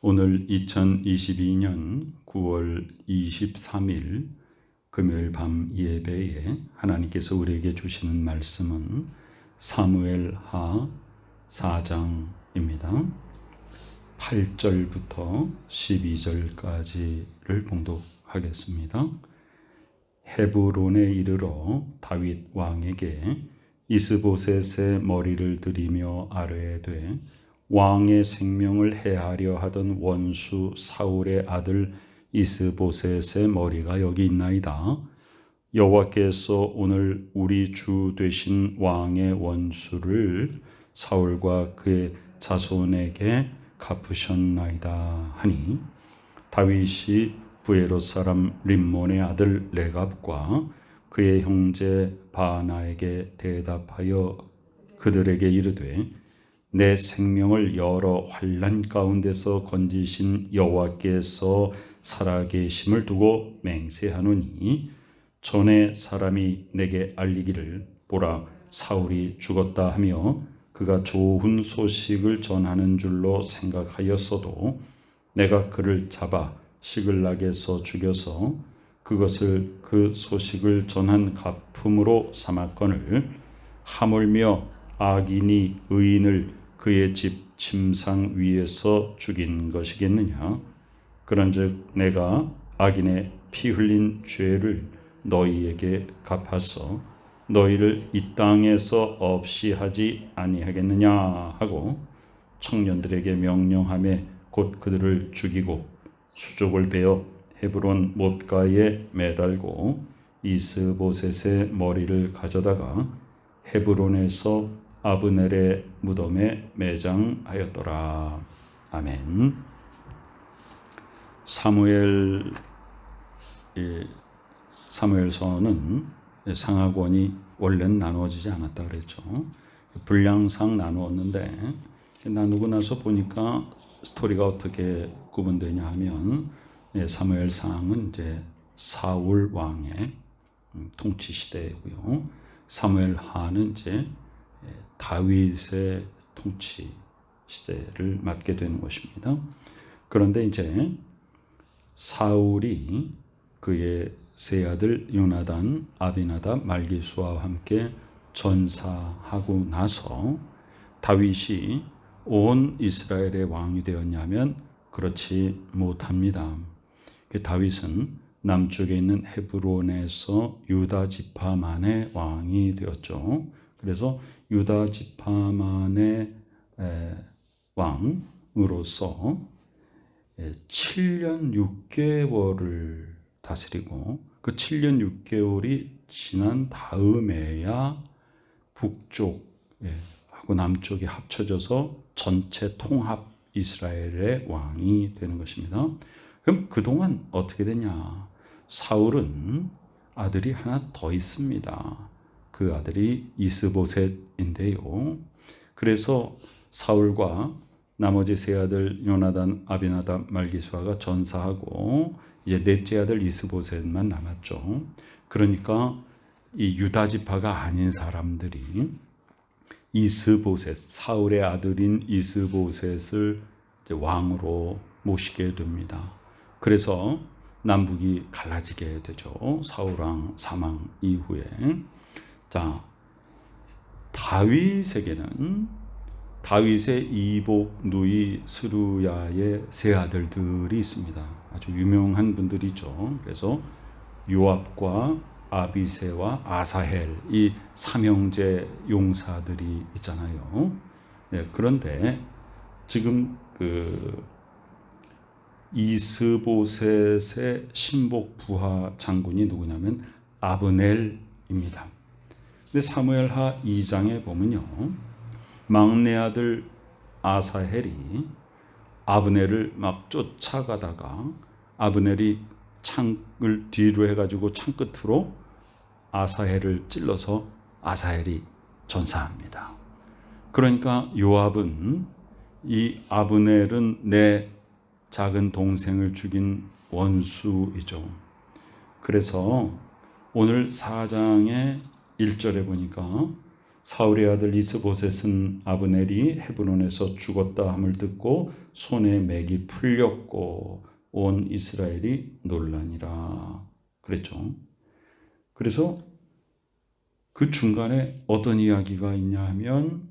오늘 2022년 9월 23일 금요일 밤 예배에 하나님께서 우리에게 주시는 말씀은 사무엘하 4장입니다. 8절부터 12절까지를 봉독하겠습니다. 헤브론에 이르러 다윗 왕에게 이스보셋의 머리를 들이며 아뢰되 왕의 생명을 해하려 하던 원수 사울의 아들 이스보셋의 머리가 여기 있나이다. 여호와께서 오늘 우리 주 되신 왕의 원수를 사울과 그의 자손에게 갚으셨나이다 하니, 다윗이 부에롯 사람 림몬의 아들 레갑과 그의 형제 바나에게 대답하여 그들에게 이르되, 내 생명을 여러 환난 가운데서 건지신 여호와께서 살아계심을 두고 맹세하노니, 전에 사람이 내게 알리기를 보라 사울이 죽었다 하며 그가 좋은 소식을 전하는 줄로 생각하였어도 내가 그를 잡아 시글락에서 죽여서 그것을 그 소식을 전한 갚음으로 삼았거늘, 하물며 악인이 의인을 그의 집 침상 위에서 죽인 것이겠느냐. 그런즉 내가 악인의 피 흘린 죄를 너희에게 갚아서 너희를 이 땅에서 없이 하지 아니하겠느냐 하고 청년들에게 명령하매 곧 그들을 죽이고 수족을 베어 헤브론 못가에 매달고 이스보셋의 머리를 가져다가 헤브론에서 아브넬의 무덤에 매장하였더라. 아멘. 사무엘서는 상하권이 원래는 나누어지지 않았다 그랬죠. 분량상 나누었는데 나누고 나서 보니까 스토리가 어떻게 구분되냐 하면, 사무엘상은 이제 사울 왕의 통치 시대이고요. 사무엘하는 이제 다윗의 통치 시대를 맞게 되는 것입니다. 그런데 이제 사울이 그의 세 아들 요나단, 아비나답, 말기수와 함께 전사하고 나서 다윗이 온 이스라엘의 왕이 되었냐면 그렇지 못합니다. 다윗은 남쪽에 있는 헤브론에서 유다 지파만의 왕이 되었죠. 그래서 유다 지파만의 왕으로서 7년 6개월을 다스리고, 그 7년 6개월이 지난 다음에야 북쪽하고 남쪽이 합쳐져서 전체 통합 이스라엘의 왕이 되는 것입니다. 그럼 그동안 어떻게 되냐? 사울은 아들이 하나 더 있습니다. 그 아들이 이스보셋인데요. 그래서 사울과 나머지 세 아들 요나단, 아비나답, 말기수아가 전사하고 이제 넷째 아들 이스보셋만 남았죠. 그러니까 이 유다 지파가 아닌 사람들이 이스보셋, 사울의 아들인 이스보셋을 이제 왕으로 모시게 됩니다. 그래서 남북이 갈라지게 되죠. 사울왕 사망 이후에. 자, 다윗에게는 다윗의 이복, 누이, 스루야의 세 아들들이 있습니다. 아주 유명한 분들이죠. 그래서 요압과 아비새와 아사헬, 이 삼형제 용사들이 있잖아요. 그런데 지금 이스보셋의 신복 부하 장군이 누구냐면 아브넬입니다. 근데 사무엘하 2장에 보면요, 막내 아들 아사헬이 아브넬을 막 쫓아가다가 아브넬이 창을 뒤로 해가지고 창 끝으로 아사헬을 찔러서 아사헬이 전사합니다. 그러니까 요압은 이 아브넬은 내 작은 동생을 죽인 원수이죠. 그래서 오늘 4장의 1절에 보니까 사울의 아들 이스보셋은 아브넬이 헤브론에서 죽었다 함을 듣고 손에 맥이 풀렸고 온 이스라엘이 놀라니라 그랬죠. 그래서 그 중간에 어떤 이야기가 있냐 하면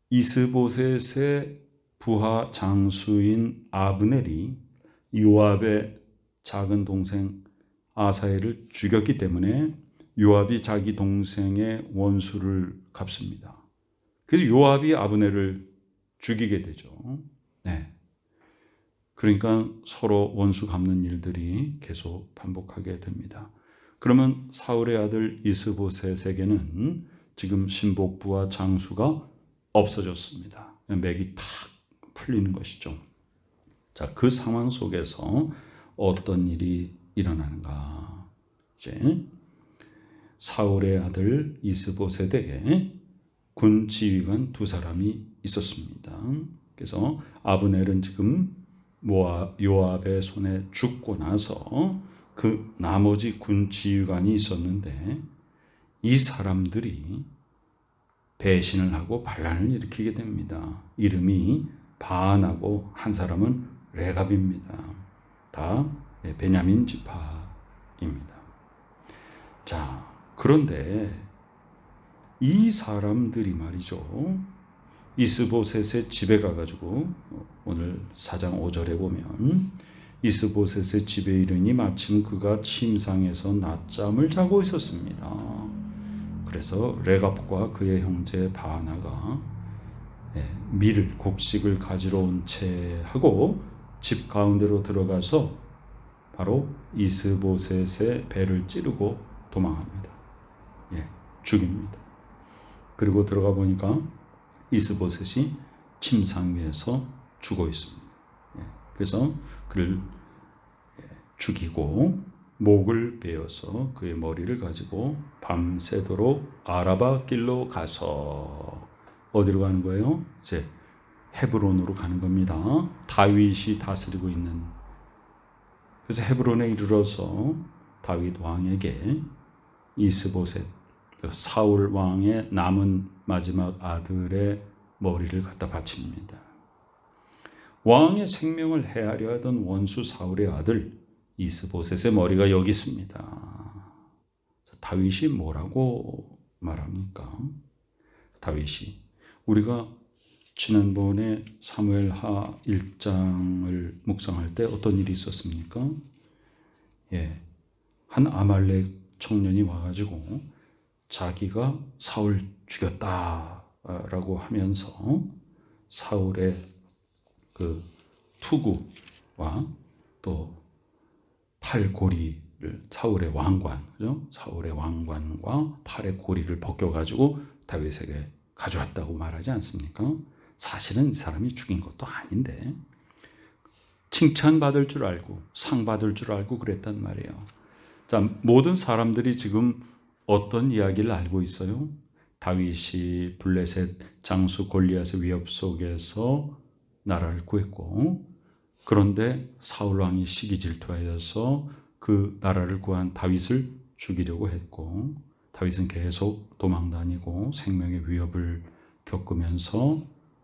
이스보셋의 부하 장수인 아브넬이 요압의 작은 동생 아사헬을 죽였기 때문에 요압이 자기 동생의 원수를 갚습니다. 그래서 요압이 아브넬을 죽이게 되죠. 네. 그러니까 서로 원수 갚는 일들이 계속 반복하게 됩니다. 그러면 사울의 아들 이스보셋에게는 지금 신복부와 장수가 없어졌습니다. 맥이 탁 풀리는 것이죠. 자, 그 상황 속에서 어떤 일이 일어나는가? 이제 사울의 아들 이스보셋에게 군 지휘관 두 사람이 있었습니다. 그래서 아브넬은 지금 요압의 손에 죽고 나서 그 나머지 군 지휘관이 있었는데 이 사람들이 배신을 하고 반란을 일으키게 됩니다. 이름이 바안하고 한 사람은 레갑입니다. 다 베냐민 지파입니다. 자, 그런데 이 사람들이 말이죠. 이스보셋의 집에 가가지고 오늘 4장 5절에 보면 이스보셋의 집에 이르니 마침 그가 침상에서 낮잠을 자고 있었습니다. 그래서 레갑과 그의 형제 바하나가 밀을 곡식을 가지러 온 채 하고 집 가운데로 들어가서 바로 이스보셋의 배를 찌르고 도망합니다. 죽입니다. 그리고 들어가 보니까 이스보셋이 침상 위에서 죽어 있습니다. 그래서 그를 죽이고 목을 베어서 그의 머리를 가지고 밤새도록 아라바 길로 가서 어디로 가는 거예요? 이제 헤브론으로 가는 겁니다. 다윗이 다스리고 있는. 그래서 헤브론에 이르러서 다윗 왕에게 이스보셋 사울 왕의 남은 마지막 아들의 머리를 갖다 바칩니다. 왕의 생명을 해하려 하던 원수 사울의 아들 이스보셋의 머리가 여기 있습니다. 다윗이 뭐라고 말합니까? 다윗이 우리가 지난번에 사무엘하 1장을 묵상할 때 어떤 일이 있었습니까? 한 아말렉 청년이 와가지고 자기가 사울 죽였다라고 하면서 사울의 그 투구와 또 팔고리를 사울의 왕관, 그죠? 사울의 왕관과 팔의 고리를 벗겨가지고 다윗에게 가져왔다고 말하지 않습니까? 사실은 이 사람이 죽인 것도 아닌데 칭찬받을 줄 알고 상 받을 줄 알고 그랬단 말이에요. 자, 모든 사람들이 지금 어떤 이야기를 알고 있어요? 다윗이 블레셋 장수 골리앗의 위협 속에서 나라를 구했고, 그런데 사울 왕이 시기 질투하여서 그 나라를 구한 다윗을 죽이려고 했고, 다윗은 계속 도망다니고 생명의 위협을 겪으면서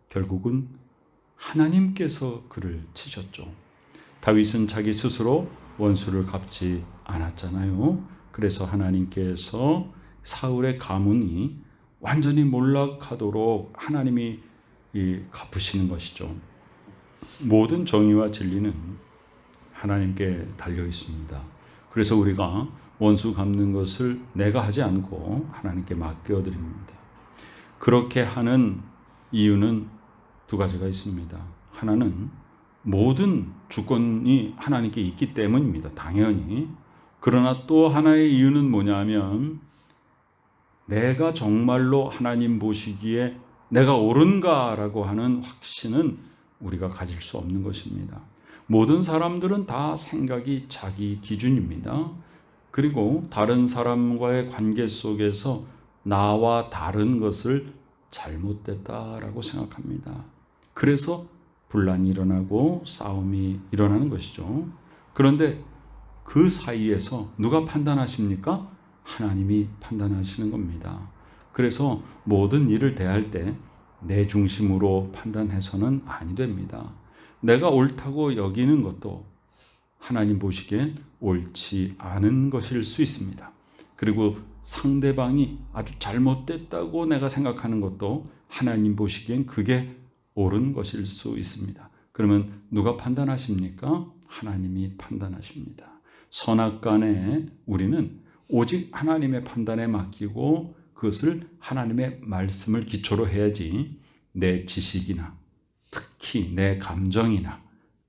결국은 하나님께서 그를 치셨죠. 다윗은 자기 스스로 원수를 갚지 않았잖아요. 그래서 하나님께서 사울의 가문이 완전히 몰락하도록 하나님이 갚으시는 것이죠. 모든 정의와 진리는 하나님께 달려 있습니다. 그래서 우리가 원수 갚는 것을 내가 하지 않고 하나님께 맡겨드립니다. 그렇게 하는 이유는 두 가지가 있습니다. 하나는 모든 주권이 하나님께 있기 때문입니다. 당연히. 그러나 또 하나의 이유는 뭐냐면 내가 정말로 하나님 보시기에 내가 옳은가라고 하는 확신은 우리가 가질 수 없는 것입니다. 모든 사람들은 다 생각이 자기 기준입니다. 그리고 다른 사람과의 관계 속에서 나와 다른 것을 잘못됐다라고 생각합니다. 그래서 분란이 일어나고 싸움이 일어나는 것이죠. 그런데 그 사이에서 누가 판단하십니까? 하나님이 판단하시는 겁니다. 그래서 모든 일을 대할 때 내 중심으로 판단해서는 아니 됩니다. 내가 옳다고 여기는 것도 하나님 보시기엔 옳지 않은 것일 수 있습니다. 그리고 상대방이 아주 잘못됐다고 내가 생각하는 것도 하나님 보시기엔 그게 옳은 것일 수 있습니다. 그러면 누가 판단하십니까? 하나님이 판단하십니다. 선악간에 우리는 오직 하나님의 판단에 맡기고 그것을 하나님의 말씀을 기초로 해야지 내 지식이나 특히 내 감정이나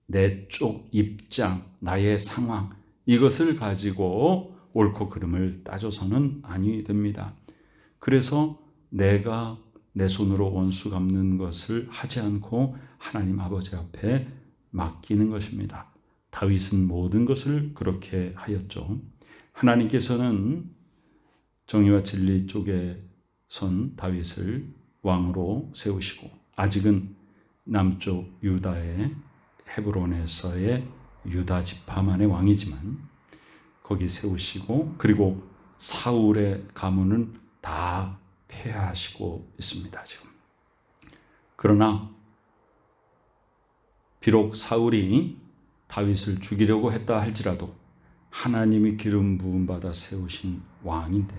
내 쪽 입장, 나의 상황 이것을 가지고 옳고 그름을 따져서는 아니 됩니다. 그래서 내가 내 손으로 원수 갚는 것을 하지 않고 하나님 아버지 앞에 맡기는 것입니다. 다윗은 모든 것을 그렇게 하였죠. 하나님께서는 정의와 진리 쪽에 선 다윗을 왕으로 세우시고 아직은 남쪽 유다의 헤브론에서의 유다 지파만의 왕이지만 거기 세우시고 그리고 사울의 가문은 다 폐하시고 있습니다. 지금. 그러나 비록 사울이 다윗을 죽이려고 했다 할지라도 하나님이 기름 부음 받아 세우신 왕인데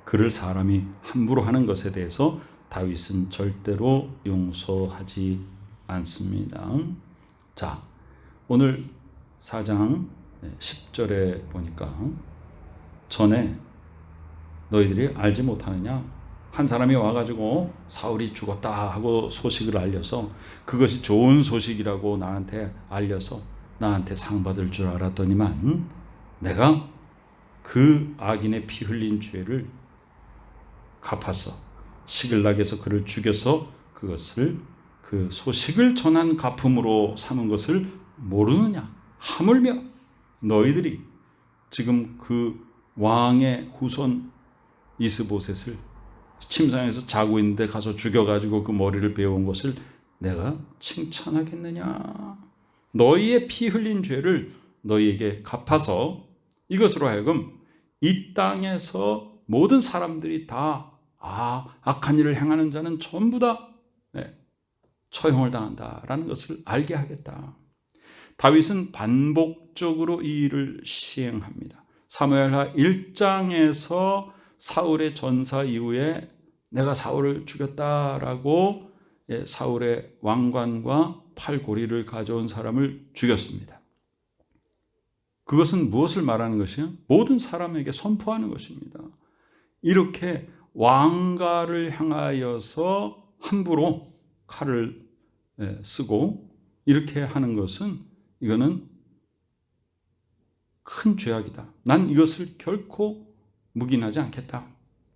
그를 사람이 함부로 하는 것에 대해서 다윗은 절대로 용서하지 않습니다. 자, 오늘 4장 10절에 보니까 전에 너희들이 알지 못하느냐? 한 사람이 와가지고 사울이 죽었다 하고 소식을 알려서 그것이 좋은 소식이라고 나한테 알려서 나한테 상 받을 줄 알았더니만 내가 그 악인의 피 흘린 죄를 갚아서 시글락에서 그를 죽여서 그것을 그 소식을 전한 갚음으로 삼은 것을 모르느냐? 하물며 너희들이 지금 그 왕의 후손 이스보셋을 침상에서 자고 있는데 가서 죽여가지고 그 머리를 베어온 것을 내가 칭찬하겠느냐? 너희의 피 흘린 죄를 너희에게 갚아서 이것으로 하여금 이 땅에서 모든 사람들이 다 악한 일을 행하는 자는 전부 다 처형을 당한다라는 것을 알게 하겠다. 다윗은 반복적으로 이 일을 시행합니다. 사무엘하 1장에서 사울의 전사 이후에 내가 사울을 죽였다라고 사울의 왕관과 팔고리를 가져온 사람을 죽였습니다. 그것은 무엇을 말하는 것이요? 모든 사람에게 선포하는 것입니다. 이렇게 왕가를 향하여서 함부로 칼을 쓰고 이렇게 하는 것은 이거는 큰 죄악이다. 난 이것을 결코 묵인하지 않겠다.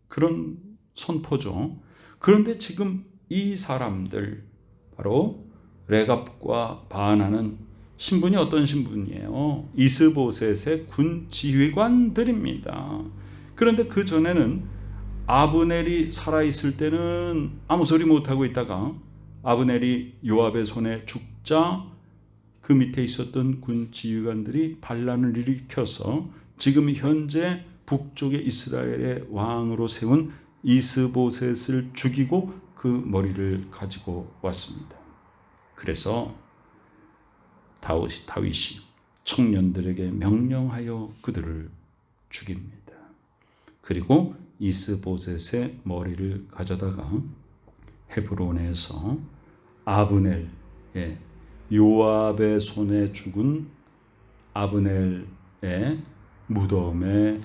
그런 선포죠. 그런데 지금 이 사람들 바로 레갑과 바하나는 신분이 어떤 신분이에요? 이스보셋의 군 지휘관들입니다. 그런데 그 전에는 아브넬이 살아있을 때는 아무 소리 못하고 있다가 아브넬이 요압의 손에 죽자 그 밑에 있었던 군 지휘관들이 반란을 일으켜서 지금 현재 북쪽의 이스라엘의 왕으로 세운 이스보셋을 죽이고 그 머리를 가지고 왔습니다. 그래서 다윗이 청년들에게 명령하여 그들을 죽입니다. 그리고 이스보셋의 머리를 가져다가 헤브론에서 아브넬의 요압의 손에 죽은 아브넬의 무덤에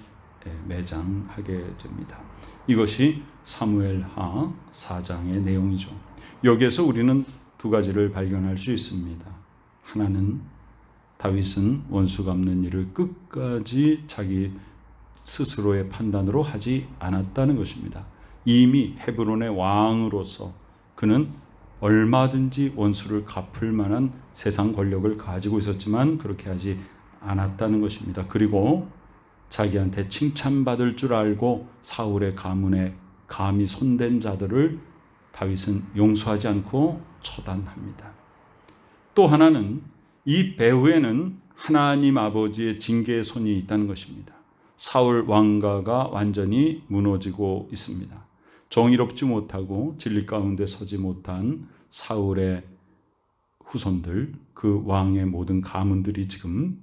매장하게 됩니다. 이것이 사무엘하 4장의 내용이죠. 여기에서 우리는 두 가지를 발견할 수 있습니다. 하나는 다윗은 원수 갚는 일을 끝까지 자기 스스로의 판단으로 하지 않았다는 것입니다. 이미 헤브론의 왕으로서 그는 얼마든지 원수를 갚을 만한 세상 권력을 가지고 있었지만 그렇게 하지 않았다는 것입니다. 그리고 자기한테 칭찬받을 줄 알고 사울의 가문에 감히 손댄 자들을 다윗은 용서하지 않고 처단합니다. 또 하나는 이 배후에는 하나님 아버지의 징계의 손이 있다는 것입니다. 사울 왕가가 완전히 무너지고 있습니다. 정의롭지 못하고 진리 가운데 서지 못한 사울의 후손들, 그 왕의 모든 가문들이 지금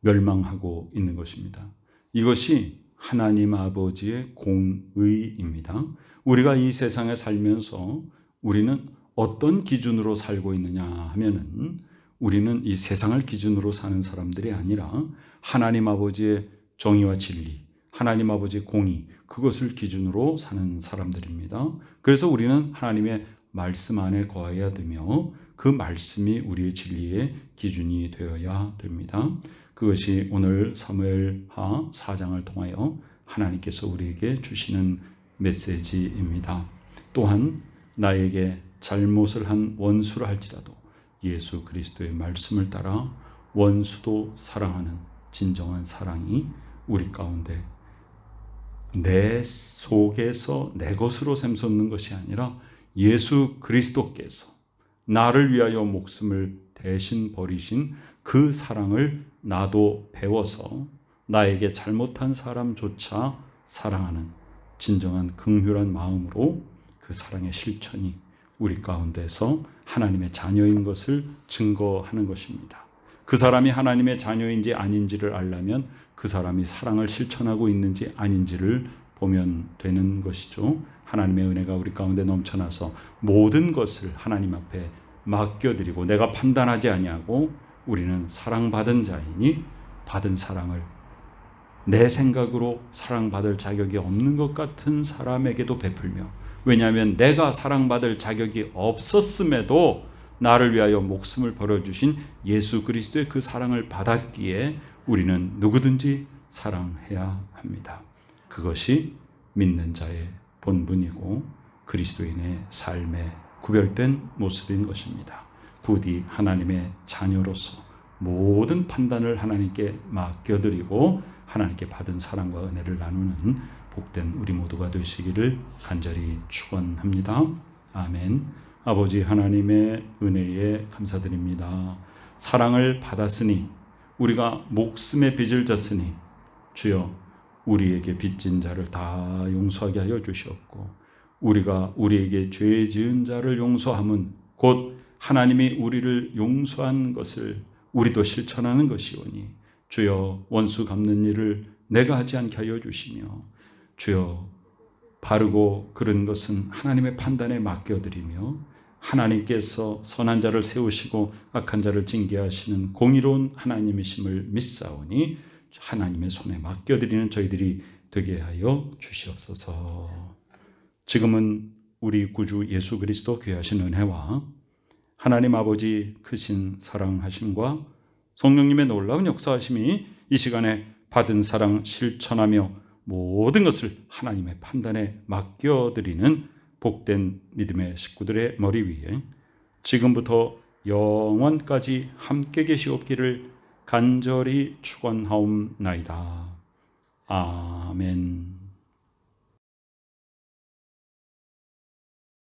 멸망하고 있는 것입니다. 이것이 하나님 아버지의 공의입니다. 우리가 이 세상에 살면서 우리는 어떤 기준으로 살고 있느냐 하면은, 우리는 이 세상을 기준으로 사는 사람들이 아니라 하나님 아버지의 정의와 진리, 하나님 아버지의 공의, 그것을 기준으로 사는 사람들입니다. 그래서 우리는 하나님의 말씀 안에 거해야 되며 그 말씀이 우리의 진리의 기준이 되어야 됩니다. 그것이 오늘 사무엘하 4장을 통하여 하나님께서 우리에게 주시는 메시지입니다. 또한 나에게 잘못을 한 원수라 할지라도 예수 그리스도의 말씀을 따라 원수도 사랑하는 진정한 사랑이 우리 가운데 내 속에서 내 것으로 샘솟는 것이 아니라 예수 그리스도께서 나를 위하여 목숨을 대신 버리신 그 사랑을 나도 배워서 나에게 잘못한 사람조차 사랑하는 진정한 긍휼한 마음으로 그 사랑의 실천이 우리 가운데서 하나님의 자녀인 것을 증거하는 것입니다. 그 사람이 하나님의 자녀인지 아닌지를 알려면 그 사람이 사랑을 실천하고 있는지 아닌지를 보면 되는 것이죠. 하나님의 은혜가 우리 가운데 넘쳐나서 모든 것을 하나님 앞에 맡겨드리고 내가 판단하지 아니하고 우리는 사랑받은 자이니 받은 사랑을 내 생각으로 사랑받을 자격이 없는 것 같은 사람에게도 베풀며, 왜냐하면 내가 사랑받을 자격이 없었음에도 나를 위하여 목숨을 버려주신 예수 그리스도의 그 사랑을 받았기에 우리는 누구든지 사랑해야 합니다. 그것이 믿는 자의 본분이고 그리스도인의 삶의 구별된 모습인 것입니다. 부디 하나님의 자녀로서 모든 판단을 하나님께 맡겨드리고 하나님께 받은 사랑과 은혜를 나누는 복된 우리 모두가 되시기를 간절히 축원합니다. 아멘. 아버지 하나님의 은혜에 감사드립니다. 사랑을 받았으니 우리가 목숨의 빚을 졌으니 주여 우리에게 빚진 자를 다 용서하게 하여 주시옵고, 우리가 우리에게 죄 지은 자를 용서함은 곧 하나님이 우리를 용서한 것을 우리도 실천하는 것이오니 주여 원수 갚는 일을 내가 하지 않게 하여 주시며, 주여 바르고 그른 것은 하나님의 판단에 맡겨드리며 하나님께서 선한 자를 세우시고 악한 자를 징계하시는 공의로운 하나님이심을 믿사오니 하나님의 손에 맡겨드리는 저희들이 되게 하여 주시옵소서. 지금은 우리 구주 예수 그리스도 귀하신 은혜와 하나님 아버지 크신 사랑하심과 성령님의 놀라운 역사하심이 이 시간에 받은 사랑 실천하며 모든 것을 하나님의 판단에 맡겨드리는 복된 믿음의 식구들의 머리 위에 지금부터 영원까지 함께 계시옵기를 간절히 축원하옵나이다. 아멘.